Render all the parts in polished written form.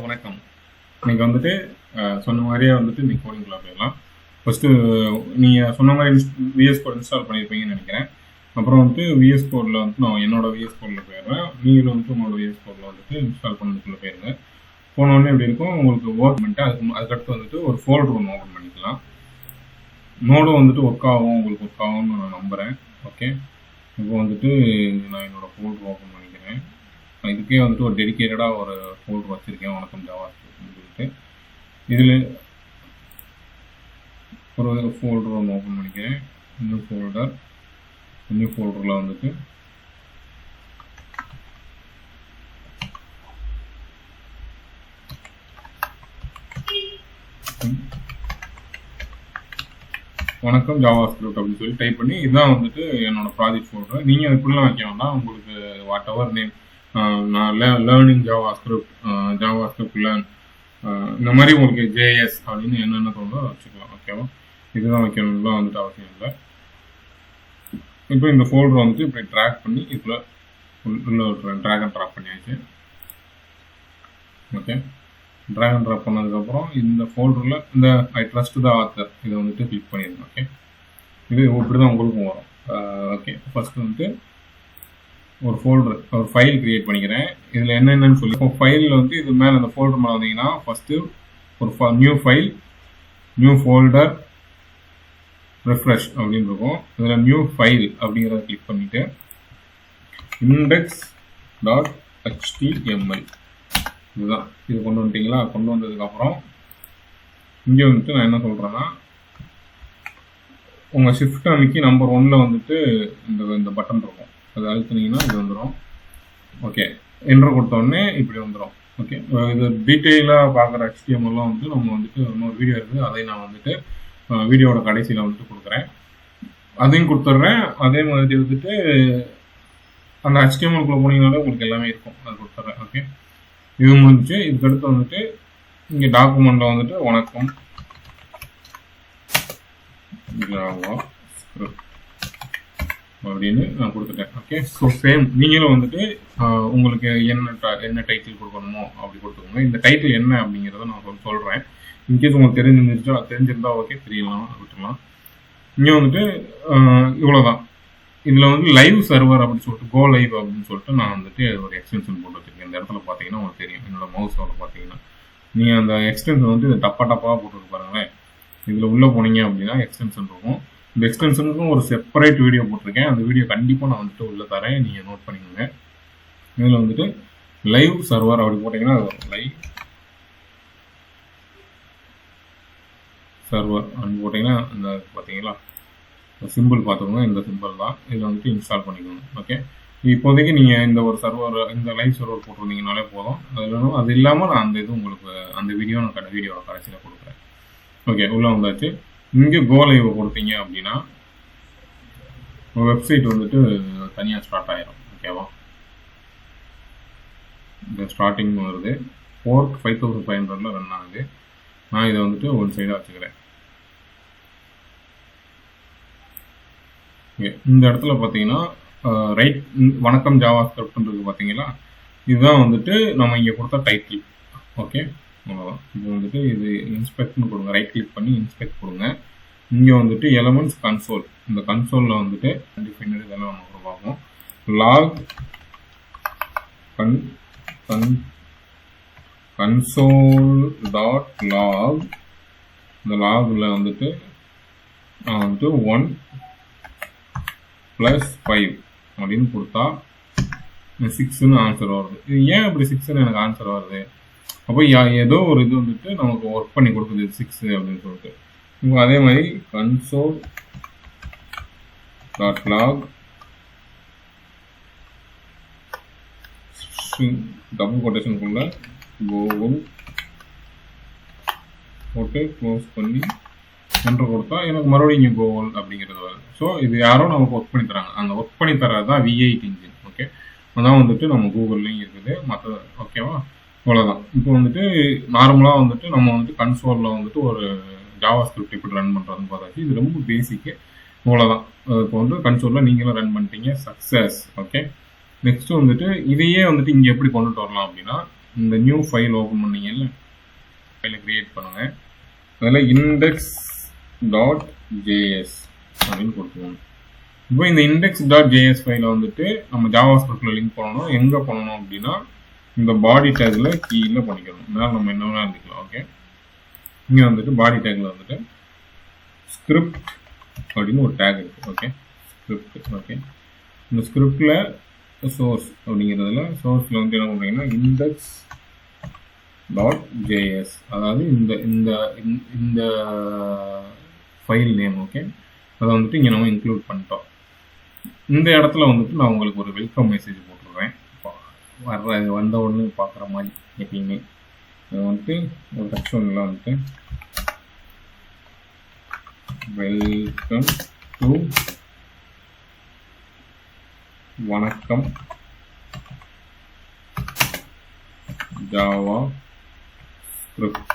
வணக்கம். இன்னைக்கு வந்துட்டு சொன்ன மாதிரியே வந்துட்டு இன்னைக்கு கோடிங்குள்ள போயிடலாம். ஃபர்ஸ்ட்டு நீங்கள் சொன்ன மாதிரி விஎஸ் கோட் இன்ஸ்டால் பண்ணியிருப்பீங்கன்னு நினைக்கிறேன். அப்புறம் வந்துட்டு விஎஸ் கோடில் வந்துட்டு நான் என்னோட விஎஸ் கோடில் போயிடுறேன். நீங்களும் வந்துட்டு உங்களோட விஎஸ் கோடில் வந்துட்டு இன்ஸ்டால் பண்ணதுக்குள்ளே போயிருங்க. போனோடனே எப்படி இருக்கும், உங்களுக்கு ஒர்க் பண்ணிட்டு அதுக்கடுத்து வந்துட்டு ஒரு ஃபோல்டர் ஒன்று ஓப்பன் பண்ணிக்கலாம். நோடும் வந்துட்டு ஒர்க் ஆகும், உங்களுக்கு ஒர்க் ஆகும்னு நான் நம்புகிறேன். ஓகே, இப்போ வந்துட்டு நான் என்னோடய ஃபோல்டர் ஓப்பன் பண்ணிக்கிறேன். இதுக்கே வந்துட்டு ஒரு டெடிக்கேட்டடாக ஒரு ஃபோல்டர் வச்சுருக்கேன், வணக்கம் ஜாவாஸ்கிரிப்ட்னு சொல்லிட்டு. இதில் ஒரு ஃபோல்டர் ஒன்று ஓப்பன் பண்ணிக்கிறேன். நியூ ஃபோல்டரில் வந்துட்டு வணக்கம் ஜாவாஸ்கிரிப்ட் அப்படின்னு சொல்லி டைப் பண்ணி இதுதான் வந்துட்டு என்னோட ப்ராஜெக்ட் ஃபோல்டர். நீங்கள் அதுக்குள்ளே வைக்க வேண்டாம், உங்களுக்கு வாட் எவர் நேம், நான் லேர்னிங் ஜாவாஸ்கிரிப்ட் லேர்ன், இந்த மாதிரி உங்களுக்கு ஜேஎஸ் அப்படின்னு என்னென்ன தோணுதோ வச்சுக்கலாம். ஓகேவா, இதுதான் வைக்கணும்லாம் வந்துட்டு அவசியம் இல்லை. இப்போ இந்த ஃபோல்டர் வந்துட்டு இப்படி ட்ராக் பண்ணி இதுக்குள்ள ட்ராக் அண்ட் ட்ராப் பண்ணியாச்சு. ஓகே, ட்ராக் அண்ட் ட்ராப் பண்ணதுக்கப்புறம் இந்த ஃபோல்டரில் இந்த ஐ ட்ரஸ்ட் த ஆத்தர் இதை வந்துட்டு கிளிக் பண்ணிடுங்க. ஓகே, இது இப்படி தான் உங்களுக்கும் வரும். ஓகே, ஃபஸ்ட்டு வந்துட்டு ஒரு ஃபைல் கிரியேட் பண்ணிக்கிறேன். இதில் என்னென்னு சொல்லி இப்போ ஃபைலில் வந்து இது மேலே அந்த ஃபோல்டர் மேலே வந்தீங்கன்னா ஃபஸ்ட்டு ஒரு new file, new folder, refresh அப்படின்னு இருக்கும். இதில் நியூ ஃபைல் அப்படிங்கிறத கிளிக் பண்ணிவிட்டு index.html இதுதான். இது கொண்டு வந்துட்டீங்களா? கொண்டு வந்ததுக்கப்புறம் இங்கே வந்துட்டு நான் என்ன சொல்கிறேன்னா, உங்கள் ஷிஃப்ட் அமைக்கி நம்பர் 1 வந்துட்டு இந்த பட்டன் இருக்கும், அது அழுத்தினீங்கன்னா இது வந்துடும். ஓகே, என்ட்ரு கொடுத்தோடனே இப்படி வந்துடும். ஓகே, இது டீட்டெயிலாக பார்க்குற HTML வந்து நம்ம வந்துட்டு இன்னொரு வீடியோ இருக்குது, அதை நான் வந்துட்டு வீடியோட கடைசியில் வந்துட்டு கொடுக்குறேன், அதையும் கொடுத்துட்றேன். அதே மாதிரி வந்துட்டு அந்த HTML-குள்ளே போனீங்கனாலே உங்களுக்கு எல்லாமே இருக்கும், அது கொடுத்துட்றேன். ஓகே, இது முடிஞ்சு இதுக்கடுத்து வந்துட்டு இங்கே டாக்குமெண்ட்டில் வந்துட்டு வணக்கம் ஜாவா ஸ்கிரிப்ட் அப்படின்னு நான் கொடுத்துட்டேன். ஓகே, ஸோ சேம் நீங்களும் வந்துட்டு உங்களுக்கு என்ன டைட்டில் கொடுக்கணுமோ அப்படி கொடுத்துக்கோங்க. இந்த டைட்டில் என்ன அப்படிங்கிறத நான் சொல்கிறேன். இன்கேஸ் உங்களுக்கு தெரிஞ்சிருந்தா ஓகே, தெரியலாம் விட்டுலாம். இங்கே வந்துட்டு இவ்வளோதான். இதில் வந்து லைவ் சர்வர் அப்படின்னு சொல்லிட்டு கோ லைவ் அப்படின்னு சொல்லிட்டு நான் வந்துட்டு ஒரு எக்ஸ்டென்ஷன் போட்டு வச்சுருக்கேன். இந்த இடத்துல பார்த்தீங்கன்னா உங்களுக்கு தெரியும், என்னோட மவுஸோட பார்த்தீங்கன்னா நீங்கள் அந்த எக்ஸ்டென்ஷன் வந்து டப்பாக போட்டுருக்கு பாருங்களேன். இதில் உள்ளே போனீங்க அப்படின்னா எக்ஸ்டென்ஷன் இருக்கும். இந்த எக்ஸ்டென்ஷனுக்கும் ஒரு செப்பரேட் வீடியோ போட்டிருக்கேன், அந்த வீடியோ கண்டிப்பாக நான் வந்துட்டு உள்ளே தரேன், நீங்கள் நோட் பண்ணிக்கோங்க. இதில் வந்துட்டு லைவ் சர்வர் அப்படி போட்டிங்கன்னா லைவ் சர்வர் அப்படின்னு போட்டிங்கன்னா இந்த பார்த்தீங்களா சிம்பிள் பார்த்துக்கோங்க, இந்த சிம்பிள் தான். இதில் வந்துட்டு இன்ஸ்டால் பண்ணிக்கோங்க. ஓகே, இப்போதைக்கு நீங்கள் இந்த ஒரு சர்வர், இந்த லைவ் சர்வர் போட்டிருந்தீங்கனாலே போதும். அது இல்லாமல் நான் அந்த இது உங்களுக்கு அந்த வீடியோவை கடைசியில் கொடுக்குறேன். ஓகே, உள்ளே வந்தாச்சு. இங்கே கோ லைவ் கொடுத்தீங்க அப்படின்னா வெப்சைட் வந்துட்டு தனியாக ஸ்டார்ட் ஆகிடும். ஓகேவா, இந்த ஸ்டார்டிங் வருது, போர்ட் 5500 ரன் ஆகுது. நான் இதை வந்துட்டு ஒன் சைடாக வச்சுக்கிறேன். இந்த இடத்துல பார்த்தீங்கன்னா ரைட் வணக்கம் ஜாவாஸ்கிரிப்ட்ன்றது பார்த்தீங்களா, இதுதான் வந்துட்டு நம்ம இங்கே கொடுத்த டைட்டில். ஓகே, அவ்வளோதான். இப்போ வந்துட்டு இது இன்ஸ்பெக்ட்னு கொடுங்க, ரைட் கிளிக் பண்ணி இன்ஸ்பெக்ட் கொடுங்க. இங்கே வந்துட்டு எலமெண்ட்ஸ் கன்சோல், இந்த கன்சோலில் வந்துட்டு டிஃபைனர் இதெல்லாம் நம்ம பார்ப்போம். லாக் console.log, இந்த லாகில் வந்துட்டு நான் வந்துட்டு 1+5 அப்படின்னு கொடுத்தா 6ன்னு ஆன்சர் வருது. இது ஏன் இப்படி 6ன்னு எனக்கு ஆன்சர் வருது? அப்போ ஏதோ ஒரு இது வந்துட்டு நமக்கு ஒர்க் பண்ணி கொடுக்குது 6 அப்படின்னு சொல்லிட்டு. இப்போ அதே மாதிரி console.log டபுள் கொட்டேஷனுக்குள்ள கூகுள் போட்டு க்ளோஸ் பண்ணி என்ட்ரு கொடுத்தா எனக்கு மறுபடியும் இங்கே கூகுள் அப்படிங்கிறது வருது. ஸோ இது யாரோ நமக்கு ஒர்க் பண்ணி தராங்க, அந்த ஒர்க் பண்ணி தர்றது தான் V8 இன்ஜின். ஓகே, அதான் வந்துட்டு நம்ம கூகுள்லேயும் இருக்குது மற்ற. ஓகேவா, இவ்வளோதான். இப்போ வந்துட்டு நார்மலாக வந்துட்டு நம்ம வந்துட்டு கன்சோலில் வந்துட்டு ஒரு ஜாவா ஸ்கிரிப்ட் எப்படி ரன் பண்ணுறதுன்னு பார்த்தாச்சு. இது ரொம்ப பேசிக்கு, இவ்வளோதான். இப்போ வந்து கன்சோலில் நீங்களும் ரன் பண்ணிட்டீங்க, சக்ஸஸ். ஓகே, நெக்ஸ்ட் வந்துட்டு இதையே வந்துட்டு இங்கே எப்படி கொண்டுட்டு வரலாம் அப்படின்னா, இந்த நியூ ஃபைல் ஓப்பன் பண்ணீங்கல்ல, ஃபைலை கிரியேட் பண்ணுங்க. அதில் index.js அப்படின்னு கொடுத்துக்கோங்க. இப்போ இந்த index.js ஃபைலை வந்துட்டு நம்ம ஜாவாஸ்கிரிப்டில் லிங்க் பண்ணணும். எங்கே பண்ணணும் அப்படின்னா இந்த பாடி டேக்கில் கீழே பண்ணிக்கணும். மேலே நம்ம என்ன வேணால் இருந்துக்கலாம். ஓகே, இங்கே வந்துட்டு பாடி டேக்கில் வந்துட்டு ஸ்கிரிப்ட் அப்படின்னு ஒரு டேக் இருக்குது. Okay, script. ஓகே, இந்த ஸ்கிரிப்டில் சோர்ஸ் அப்படிங்கிறதுல சோர்ஸில் வந்து என்ன பண்ணுறீங்கன்னா index.js, அதாவது இந்த இந்த இந்த ஃபைல் நேம். ஓகே, அதை வந்துட்டு இங்கே நம்ம இன்க்ளூட் பண்ணிட்டோம். இந்த இடத்துல வந்துட்டு நான் உங்களுக்கு ஒரு வெல்கம் மெசேஜ் போட்டுடுறேன். வந்த உடனே பார்க்குற மாதிரி எப்பயுமே வந்துட்டு ஒரு செக்ஷனில் வந்துட்டு welcome to Vanakkam Java script.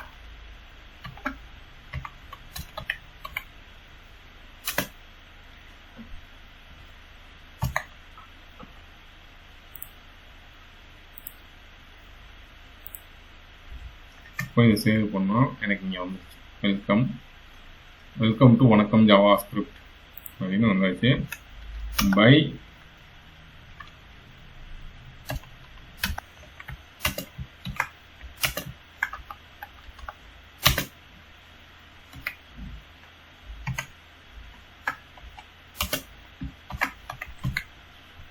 இப்போ இதை சேவ் பண்ணோம். எனக்கு இங்கே வந்துருச்சு welcome to Vanakkam Java script அப்படின்னு வந்தாச்சு. பை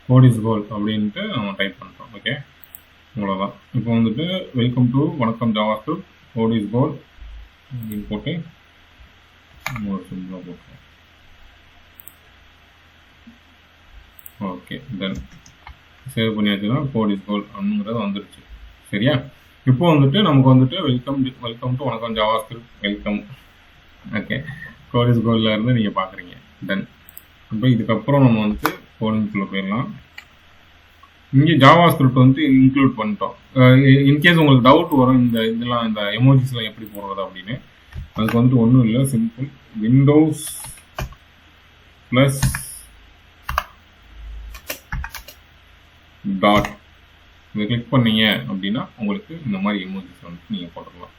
கோட் இஸ் கோல் அப்படின்ட்டு நம்ம டைப் பண்ணுறோம். ஓகே, அவ்வளோதான். இப்போ வந்துட்டு welcome to Vanakkam JavaScript code is goal அப்படின்னு போட்டு ஒரு சிம்பிளாக போட்டுருவோம். ஓகே, தென் சேவ் பண்ணியாச்சுன்னா கோட் இஸ் கோல் அப்படிங்கிறது வந்துடுச்சு. சரியா? இப்போ வந்துட்டு நமக்கு வந்துட்டு welcome to Vanakkam JavaScript welcome. Okay, code is கோலில் இருந்து நீங்கள் பார்க்குறீங்க. தென் இப்போ இதுக்கப்புறம் நம்ம வந்துட்டு கோடிங்குள்ளே போயிடலாம். இங்கே ஜாவா ஸ்கிரிப்ட் வந்து இன்க்ளூட் பண்ணிட்டோம். இன்கேஸ் உங்களுக்கு டவுட் வரும் இதெல்லாம் இந்த எமோஜிஸ்லாம் எப்படி போடுறது அப்படின்னு, அதுக்கு வந்துட்டு ஒன்றும் இல்லை, சிம்பிள் விண்டோஸ் ப்ளஸ் டாட் இதை கிளிக் பண்ணீங்க அப்படின்னா உங்களுக்கு இந்த மாதிரி எமோஜிஸ் வந்துட்டு நீங்கள் போட்டுடலாம்.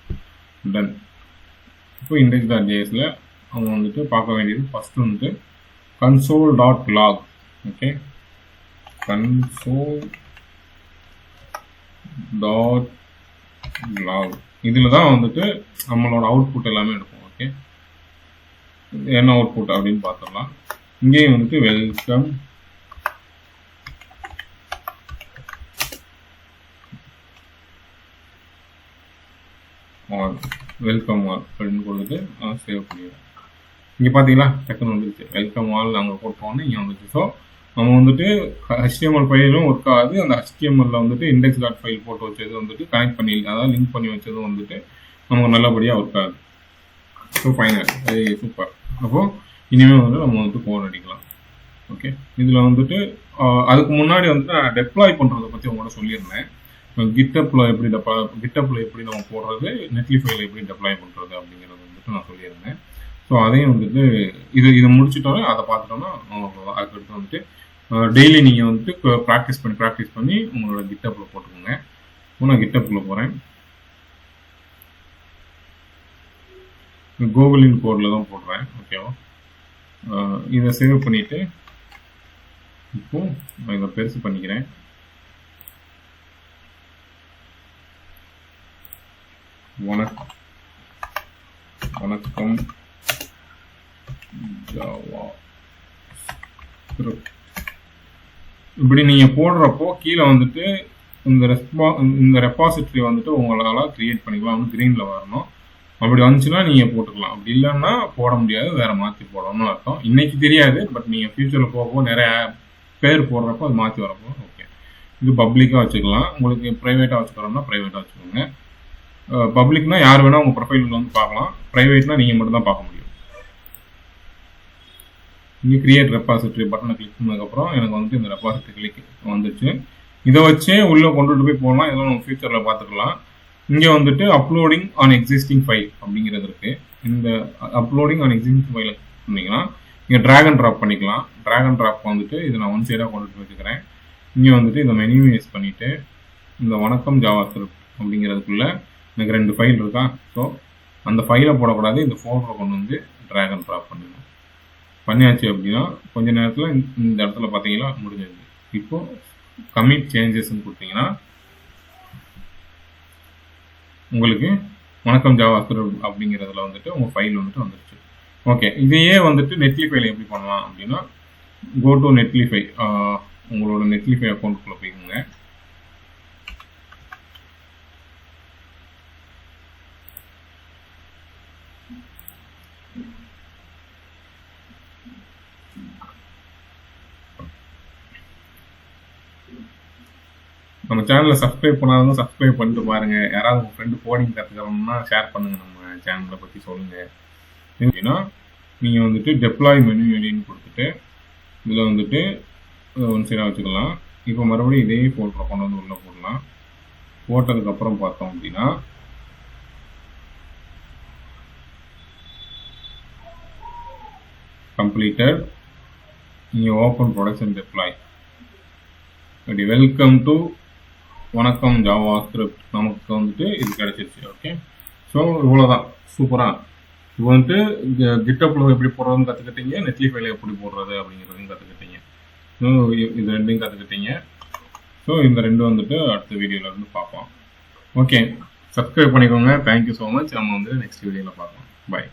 டன். இப்போ index.jsல அவங்க வந்துட்டு பார்க்க வேண்டியது ஃபர்ஸ்ட் வந்துட்டு console.log. ஓகே, console.log இதில் தான் வந்துட்டு நம்மளோட அவுட்புட் எல்லாமே எடுப்போம். ஓகே, என்ன அவுட்புட் அப்படின்னு பார்த்துடலாம். இங்கேயும் வந்துட்டு வெல்கம் ஆல் அப்படின்னு கொடுத்துட்டு சேவ் பண்ணிடுறேன். இங்கே பார்த்தீங்களா டக்குன்னு வந்துருச்சு. வெல்கம் ஆல் நாங்கள் போட்டோன்னு இங்கே வந்துச்சு. ஸோ நம்ம வந்துட்டு HTML ஃபைலும் ஒர்க் ஆகுது. அந்த HTML வந்துட்டு index.file போட்டு வச்சது வந்துட்டு கனெக்ட் பண்ணி, அதாவது லிங்க் பண்ணி வச்சது வந்துட்டு நமக்கு நல்லபடியாக ஒர்க் ஆகுது. ஸோ ஃபைனல், அது சூப்பர். அப்போது இனிமேல் வந்து நம்ம வந்துட்டு கோட் அடிக்கலாம். ஓகே, இதில் வந்துட்டு அதுக்கு முன்னாடி வந்துட்டு நான் டெப்ளாய் பண்ணுறதை பற்றி உங்களோட சொல்லியிருந்தேன். கிட்டப்பில் எப்படி நம்ம போடுறது, நெட்லிஃபைல எப்படி டெப்ளாய் பண்ணுறது அப்படிங்கிறது வந்துட்டு நான் சொல்லியிருந்தேன். ஸோ அதையும் வந்துட்டு இதை முடிச்சுட்டோன்னே அதை பார்த்துட்டோன்னா அதுக்கடுத்து வந்துட்டு டெய்லி நீங்கள் வந்துட்டு ப்ராக்டிஸ் பண்ணி உங்களோட கிட்டப்பில் போட்டுக்கோங்க. நான் கிட்டப்பில் போகிறேன். கோகுலின் கோடில் தான் போடுறேன். ஓகேவா? இதை சேவ் பண்ணிவிட்டு இப்போ நான் இதை பெருசு பண்ணிக்கிறேன். வணக்கம் ஜாவா ஸ்கிரிப்ட். இப்படி நீங்கள் போடுறப்போ கீழே வந்துட்டு இந்த ரெப்பாசிட்டரி வந்துட்டு உங்களால் கிரியேட் பண்ணிக்கலாம். வந்து க்ரீனில் வரணும். அப்படி வந்துச்சுன்னா நீங்கள் போட்டுக்கலாம். அப்படி இல்லைன்னா போட முடியாது, வேறு மாற்றி போடணும்னு அர்த்தம். இன்னைக்கு தெரியாது, பட் நீங்கள் ஃபியூச்சரில் போக நிறைய பேர் போடுறப்போ அது மாற்றி வரப்போ ஓகே. இது பப்ளிக்காக வச்சுக்கலாம். உங்களுக்கு ப்ரைவேட்டாக வச்சுக்கிறோம்னா ப்ரைவேட்டாக வச்சுக்கோங்க. பப்ளிக்னா யார் வேணால் உங்கள் ப்ரொஃபைலில் வந்து பார்க்கலாம். ப்ரைவேட்னா நீங்கள் மட்டும் தான் பார்க்க முடியும். இங்கே கிரியேட் ரெப்பாசிட்டரி பட்டனை கிளிக் பண்ணதுக்கப்புறம் எனக்கு வந்துட்டு இந்த ரெப்பாசிட்டரி கிளிக் வந்துச்சு. இதை வச்சே உள்ளே கொண்டுட்டு போய் போகலாம். இதெல்லாம் நம்ம ஃபியூச்சரில் பார்த்துக்கலாம். இங்கே வந்துட்டு அப்லோடிங் ஆன் எக்ஸிஸ்டிங் ஃபைல் அப்படிங்கிறது இருக்குது. இந்த அப்லோடிங் ஆன் எக்ஸிஸ்டிங் ஃபைலை பண்ணிங்கன்னா இங்கே ட்ராக் அண்ட் ட்ராப் பண்ணிக்கலாம். ட்ராக் அண்ட் ட்ராப் வந்துட்டு இதை நான் ஒன் சைடாக கொண்டுட்டு வச்சுக்கிறேன். இங்கே வந்துட்டு இதை மெனிமைஸ் பண்ணிவிட்டு இந்த வணக்கம் ஜாவா ஸ்கிரிப்ட் அப்படிங்கிறதுக்குள்ள எனக்கு 2 ஃபைல் இருக்கா. ஸோ அந்த ஃபைலை போடக்கூடாது, இந்த ஃபோல்டரை கொண்டு வந்து ட்ராக் அண்ட் ட்ராப் பண்ணிடணும். பண்ணியாச்சு அப்படின்னா கொஞ்ச நேரத்தில் இந்த இடத்துல பார்த்தீங்கன்னா முடிஞ்சது. இப்போ கமிட் சேஞ்சஸ்ன்னு கொடுத்தீங்கன்னா உங்களுக்கு வணக்கம் ஜாவா ஸ்கிரிப்ட் அப்படிங்கிறதுல வந்துட்டு உங்கள் ஃபைல் வந்துட்டு வந்துருச்சு. ஓகே, இதையே வந்துட்டு நெட்லிஃபைல எப்படி பண்ணலாம் அப்படின்னா கோ டு நெட்லிஃபை. உங்களோட நெட்லிஃபை அக்கௌண்ட்டுக்குள்ளே போய்க்குங்க. நம்ம சேனலை சப்ஸ்கிரைப் பண்ணாதவங்க சப்ஸ்கிரைப் பண்ணிட்டு பாருங்க. யாராவது உங்கள் ஃப்ரெண்டு கோடிங் கற்றுக்கிறோம்னா ஷேர் பண்ணுங்க, நம்ம சேனலை பற்றி சொல்லுங்க. அப்படின்னா நீங்கள் வந்துட்டு டெப்ளாய் மெனு எடின்னு கொடுத்துட்டு இதில் வந்துட்டு ஒன் சைடாக வச்சுக்கலாம். இப்போ மறுபடியும் இதே ஃபோல்டரை கொண்டு வந்து உள்ளே போடலாம். போட்டதுக்கப்புறம் பார்த்தோம் அப்படின்னா கம்ப்ளீட்டட். நீங்கள் ஓப்பன் ப்ரொடக்ஷன் டெப்ளாய். அப்படி welcome to Vanakkam Java script நமக்கு வந்துட்டு இது கிடைச்சிருச்சு. ஓகே, ஸோ இவ்வளோதான். சூப்பராக இப்போ வந்துட்டு கிட்டப்பில் எப்படி போடுறதுன்னு கற்றுக்கிட்டீங்க, நெட்லிஃபைல எப்படி போடுறது அப்படிங்கிறதையும் கற்றுக்கிட்டீங்க. ஸோ இது ரெண்டையும் கற்றுக்கிட்டீங்க. ஸோ இந்த ரெண்டும் வந்துட்டு அடுத்த வீடியோவில் இருந்து பார்ப்போம். ஓகே, சப்ஸ்கிரைப் பண்ணிக்கோங்க. Thank you so much. நம்ம வந்துட்டு நெக்ஸ்ட் வீடியோவில் பார்க்கலாம். பாய்.